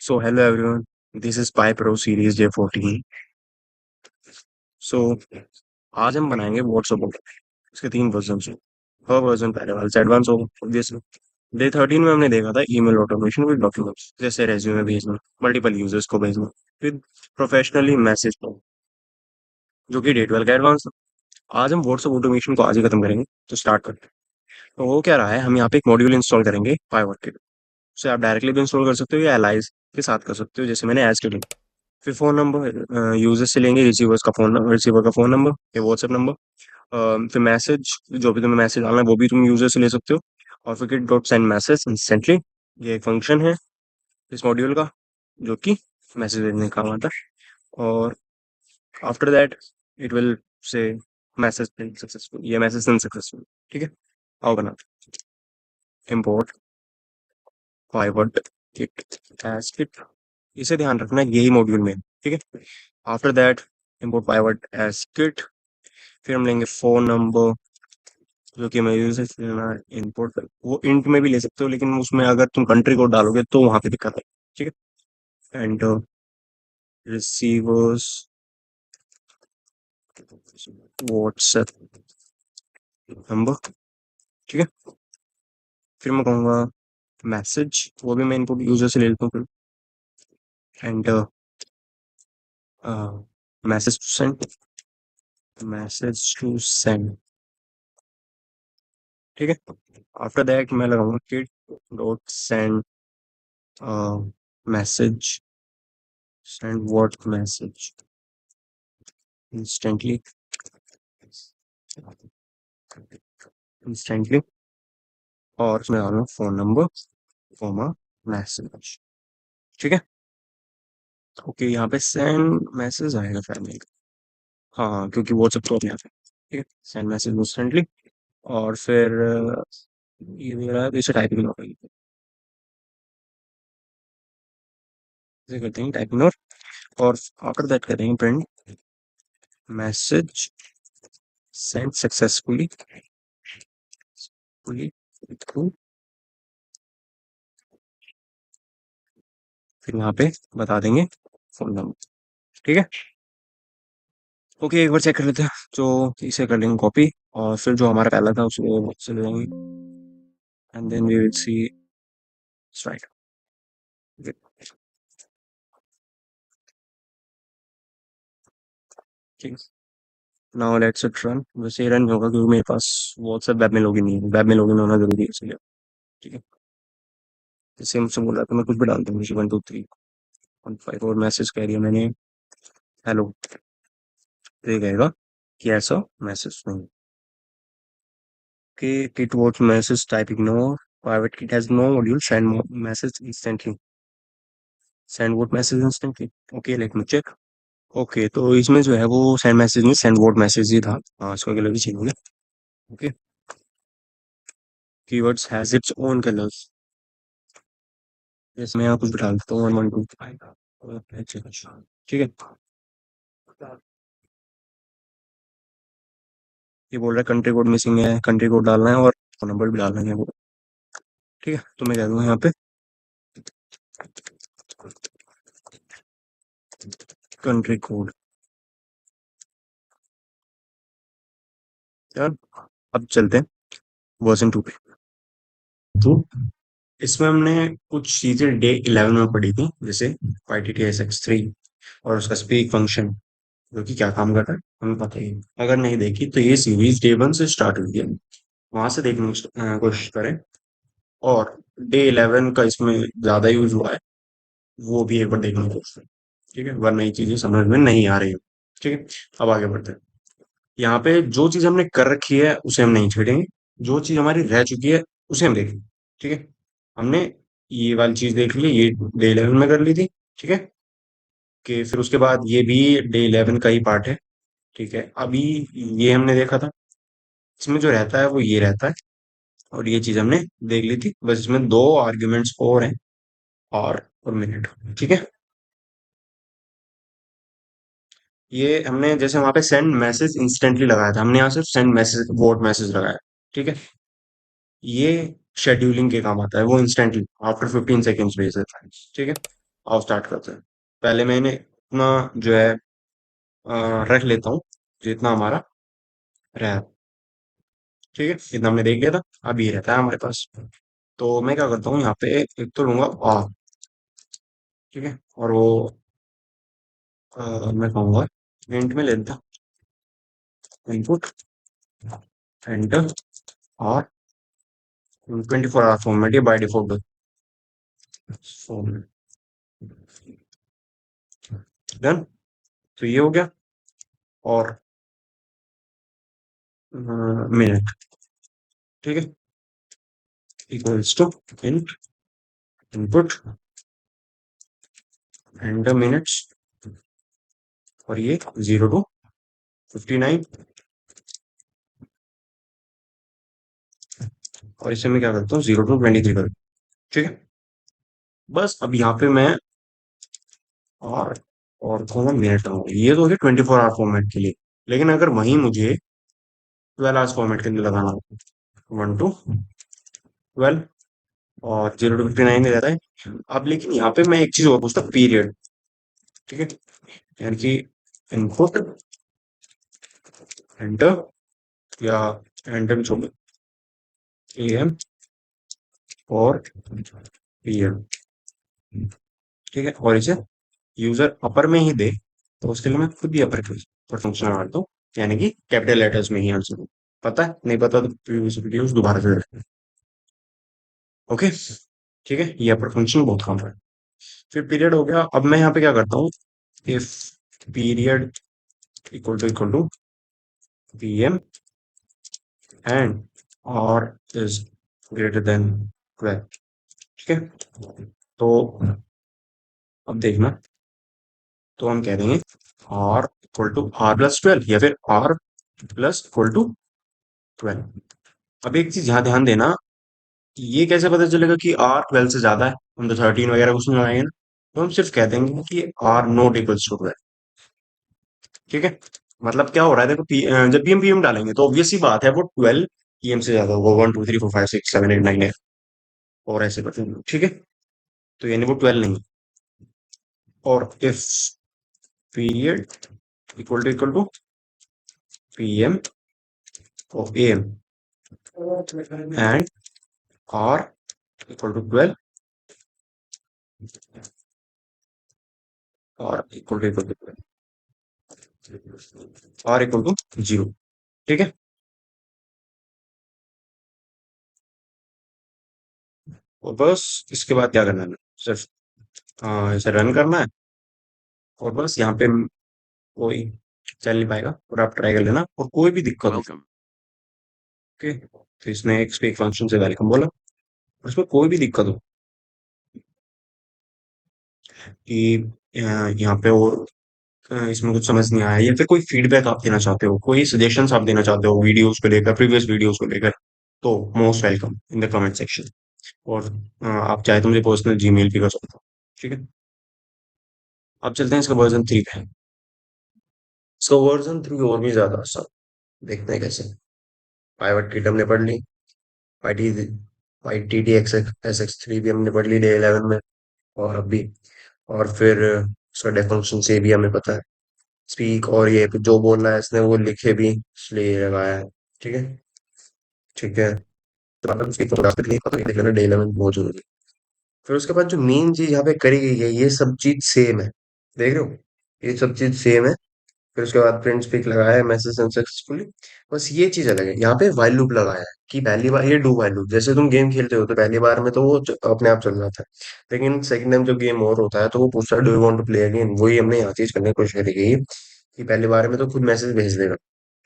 So hello everyone, this is Pi Pro Series J14. सो आज हम बनाएंगे व्हाट्सएप बॉट। इसके 3 वर्जन हैं। हर वर्जन पहले वाले से एडवांस होगा ऑब्वियसली। डे 13 में हमने देखा था ईमेल ऑटोमेशन विद डॉक्यूमेंट्स, जैसे रेज्यूमे भेजना, मल्टीपल यूजर्स को भेजना, फिर प्रोफेशनली मैसेज, जो कि डे 12 का एडवांस था। आज हम व्हाट्सएप ऑटोमेशन को आज ही खत्म करेंगे। तो स्टार्ट करते हैं। तो वो क्या रहा है, हम यहाँ पे एक मॉड्यूल इंस्टॉल करेंगे पाइवट के। उसे आप डायरेक्टली भी इंस्टॉल कर सकते हो या एलाइज के साथ कर सकते हो, जैसे मैंने एज के लिए। फिर फ़ोन नंबर यूज़र से लेंगे, रिसीवर का फ़ोन नंबर या व्हाट्सएप नंबर। फिर मैसेज, जो भी तुम्हें मैसेज डालना है वो भी तुम यूज़र से ले सकते हो। और फिर get dot send message instantly, ये एक फंक्शन है इस मॉड्यूल का, जो कि मैसेज भेजने का काम आता है। और after that it will say message send successful, ये मैसेज सेंड सक्सेसफुल। ठीक है, आओ बनाते। Import pywhatkit as kit, इसे ध्यान रखना है, यही मॉड्यूल में, ठीक है। After that import pywhat as kit, फिर हम लेंगे फ़ोन नंबर, जो कि मैं यूज़र से लेना है। इनपुट वो इंट में भी ले सकते हो, लेकिन उसमें अगर तुम कंट्री कोड डालोगे तो वहाँ पे दिक्कत है। ठीक है, एंड रिसीवर्स व्हाट्सएप नंबर। ठीक है, फिर मैं कहूँगा मैसेज, वो भी मैं इनपुट यूज़र से ले लेता हूँ फिर। एंड मैसेज टू सेंड, ठीक है। आफ्टर दैट मैं लगाऊंगा kit dot send message, send what message instantly, instantly. और उसमें डालूंगा फ़ोन नंबर कॉमा मैसेज। ठीक है, ओके। यहाँ पे सेंड मैसेज आएगा फैमिली का, हाँ हाँ, क्योंकि व्हाट्सएप तो अपने आता है। ठीक है, सेंड मैसेज इंस्टेंटली। और फिर ये दे रहा है तो इसे टाइपिंग होगा, इसे करते हैं टाइपिंग। और आफ्टर दैट करेंगे प्रिंट मैसेज सेंड सक्सेसफुली, फिर यहाँ पे बता देंगे फ़ोन नंबर। ठीक है, ओके। एक बार चेक कर लेते हैं, तो इसे कर लेंगे कॉपी, और फिर जो हमारा पहला था उसको चले जाएंगे, and then we will see right. ठीक है, नाउ लेट्स इट रन। वैसे ये रन नहीं होगा क्योंकि मेरे पास व्हाट्सएप वेब में लॉगिन नहीं है, वेब में लॉगिन होना जरूरी है इसलिए। ठीक है, जैसे मुझसे बोल रहा था मैं कुछ भी डाल दूंगा, 1 2 3 1 5, और मैसेज कह रही है मैंने हेलो, तो ये कहेगा कि ऐसा मैसेज नहीं। कि it what message type ignore, private kit has no module send message instantly, send what message instantly। okay, let me check। Okay, तो इसमें जो है वो सेंड मैसेज नहीं, सेंड वर्ड मैसेज ही था। हाँ, इसको कलर भी चाहिए। Okay, keywords has its own colours, इसमें यहाँ कुछ बिठा देता हूँ 1 1 2 ठीक है। ये बोल रहा है कंट्री कोड मिसिंग है, कंट्री कोड डालना है और फोन नंबर भी डालना है वो। ठीक है, तो मैं कह दूंगा यहाँ पे कंट्री कोड। यार, अब चलते हैं वर्जन 2 पे। तो इसमें हमने कुछ चीजें डे 11 में पढ़ी थी, जैसे YTTSX3 और उसका स्पीक फंक्शन, जो कि क्या काम करता है हमें पता ही है। अगर नहीं देखी तो ये सीरीज डे 1 से स्टार्ट हुई है, वहां से देखने की कोशिश करें। और डे 11 का इसमें ज्यादा यूज हुआ है, वो भी एक बार देखने की कोशिश करें। ठीक है, वरना नई चीजें समझ में नहीं आ रही है। ठीक है, अब आगे बढ़ते हैं। यहाँ पे जो चीज हमने कर रखी है उसे हम नहीं छेड़ेंगे, जो चीज हमारी रह चुकी है उसे हम देखेंगे। ठीक है, हमने ये वाली चीज देख ली, ये डे 11 में कर ली थी। ठीक है, कि फिर उसके बाद ये भी डे 11 का ही पार्ट है। ठीक है, अभी ये हमने देखा था, इसमें जो रहता है वो ये रहता है, और ये चीज हमने देख ली थी। बस इसमें 2 आर्ग्यूमेंट्स और हैं, और मिनट। ठीक है, ये हमने जैसे वहां पे सेंड मैसेज इंस्टेंटली लगाया था, हमने यहाँ सिर्फ सेंड मैसेज वोट मैसेज लगाया। ठीक है, ये शेड्यूलिंग के काम आता है, वो इंस्टेंटली आफ्टर 15 सेकेंड्स भेज देता है। ठीक है, आओ स्टार्ट करते हैं। पहले मैंने अपना जो है रख लेता हूँ जितना हमारा रहा। ठीक है, इतना हमने देख लिया था। अब ये रहता है हमारे पास। तो मैं क्या करता हूँ यहाँ पे एक तो लूंगा और, ठीक है, और वो मैं कहूँगा इंट में लेता इनपुट एंटर और 24 आवर फॉर्मेट ये बाय डिफॉल्ट फॉर्मेट डन। तो ये हो गया। और मिनट, ठीक है, equals to int input enter minutes और ये 0 to 59। और इसे मैं क्या करता हूँ 0 to 23 कर, ठीक है। बस अब यहाँ पे मैं और और कहूँगा मिनट रहूंगा। ये तो है 24 आवर फॉर्मेट के लिए। लेकिन अगर वहीं मुझे 12 आवर्स फॉर्मेट के लिए लगाना हो, 1 to 12 और 0 to 59 दे जाता है। अब लेकिन यहाँ पे मैं एक चीज और पूछता, पीरियड, ठीक है, यानी कि इनपुट एंटर या एंटर भी छोड़ एम और पीरियड, ठीक है। और इसे यूजर अपर में ही दे तो उसके लिए मैं खुद ही अपर पर फंक्शन लगाता हूँ, यानी कि कैपिटल लेटर्स में ही आंसर। पता है, नहीं पता तो प्रीवियस वीडियोस दोबारा से देखें। ओके, ठीक है, ये अपर फंक्शन बहुत काम है। फिर पीरियड हो गया। अब मैं यहाँ पे क्या करता हूँ, if period equal to P M and और इज ग्रेटर देन 12, ठीक है। तो अब देखना, तो हम कह देंगे आर इक्वल टू R+12 या फिर R+इक्वल टू 12। अब एक चीज यहाँ ध्यान देना, कि ये कैसे पता चलेगा कि R 12 से ज्यादा है। हम तो 13 वगैरह कुछ नहीं लगाएंगे ना, तो हम सिर्फ कह देंगे कि R not equals to 12, ठीक है। मतलब क्या हो रहा है देखो, जब भी हम पीएम डालेंगे तो ऑब्वियस सी बात है वो 12 पीएम से ज्यादा होगा। 1 2 3 4 5 6 7 8 9 है और ऐसे करते हैं, ठीक है। तो यानी वो 12 नहीं। और if period equal to PM of M and R equal to 12 और equal to R equal to 0, ठीक है। और बस इसके बाद क्या करना है, सिर्फ इसे रन करना है। और बस यहाँ पे कोई चल नहीं पाएगा और आप ट्राई कर लेना। और कोई भी दिक्कत हो, Welcome. ओके, तो इसने एक स्पीक फंक्शन से वेलकम बोला। और इसमें कोई भी दिक्कत हो कि यहाँ पे और इसमें कुछ समझ नहीं आया या फिर कोई फीडबैक आप देना चाहते हो, कोई सजेशंस आप देना चाहते हो वीडियोस को लेकर, प्रीवियस वीडियोस को लेकर, तो most welcome in the comment section. और आप चाहे तो मुझे पर्सनल जीमेल भी कर सकते हो, ठीक है। अब चलते हैं इसका वर्जन 3 पे। इसका वर्जन 3 और भी ज्यादा आसान, देखते हैं कैसे। पाइवट किट हमने पढ़ ली, Y T Y T T X X 3 भी हमने पढ़ ली डे 11 में, और अब भी। और फिर उसका डेफ फंक्शन से भी हमें पता है स्पीक, और ये जो बोलना है इसने वो लिखे भी इसलिए ये लगाया है, ठीक है। ठीक है, तो अगर स्पीक को देख लेना डे 11 बहुत जरूरी है। फिर उसके बाद जो मेन चीज यहाँ पे करी गई है, ये सब चीज सेम है, देख रहे हो, ये सब चीज सेम है। फिर उसके बाद प्रिंट स्पीक लगाया है, मैसेज सेंड सक्सेसफुली। बस ये चीज अलग है, यहाँ पे व्हाइल लूप लगाया है कि पहली बार ये डू व्हाइल लूप, जैसे तुम गेम खेलते हो तो पहली बार में तो वो अपने आप चल रहा था। लेकिन सेकंड टाइम जब गेम ओवर होता है तो वो पूछता है do you want to play again. वही हमने यहाँ चीज करने की कोशिश करी गई कि पहली बार में तो खुद मैसेज भेज देगा,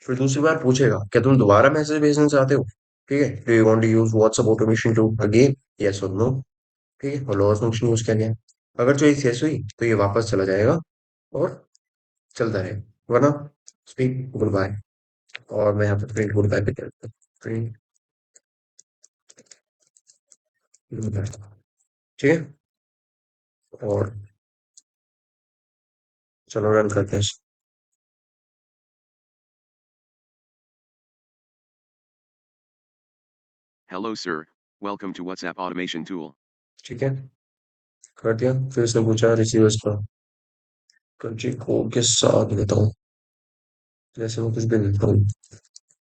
फिर दूसरी बार पूछेगा क्या तुम दोबारा मैसेज भेजना चाहते हो, ठीक है, do you want to use WhatsApp automation to again, yes और नो, ठीक है। और लोअर फंक्शन यूज किया गया। अगर चॉइस यस हुई तो ये वापस चला जाएगा और चलता रहेगा, वरना स्पीक गुड बाय। और मैं यहाँ पे प्रिंट गुड बाय पे करता हूँ, प्रिंट गुड बाय, ठीक है। और चलो रन करते हैं, Hello, sir. Welcome to WhatsApp Automation Tool. ठीक है। कर दिया। फिर उसने पूछा रिसीवर्स का कंट्री कोड के साथ देता हूँ, जैसे मैं कुछ भी देता हूँ,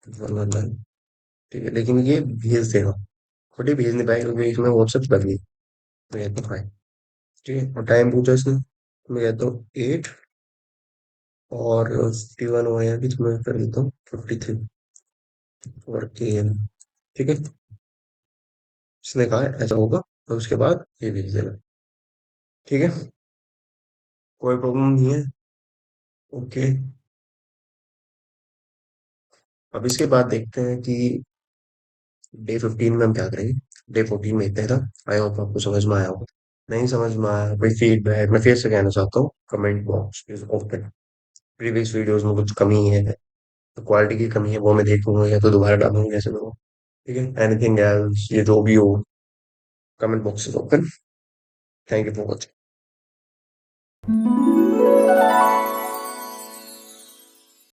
119। ठीक है, लेकिन ये भेज देगा, बट ये भेज नहीं पाएगा क्योंकि इसमें व्हाट्सएप लग गई। मैं कहता हूँ फाइन। ठीक है, और टाइम पूछा इसने, मैं कहता हूँ 8 और 51 हुआ है अभी, तो मैं कर देता हूँ 53 और AM। ठीक है, इसने कहा है ऐसा होगा, और उसके बाद ये भेज देना। ठीक है, कोई प्रॉब्लम नहीं है। ओके, अब इसके बाद देखते हैं कि डे 15 में हम क्या करेंगे। डे 14 में इतना ही था। आई होप आपको समझ में आया होगा। नहीं समझ में आया कोई फीडबैक, मैं फिर से कहना चाहता हूँ, comment box is open. Previous videos में कुछ कमी है, तो क्वालिटी की कमी है, वो मैं देखूंगा या तो दोबारा डालूंगा, जैसे मैं। ठीक है, एनीथिंग एल्स, ये जो भी हो, comment box is open. Thank you for watching.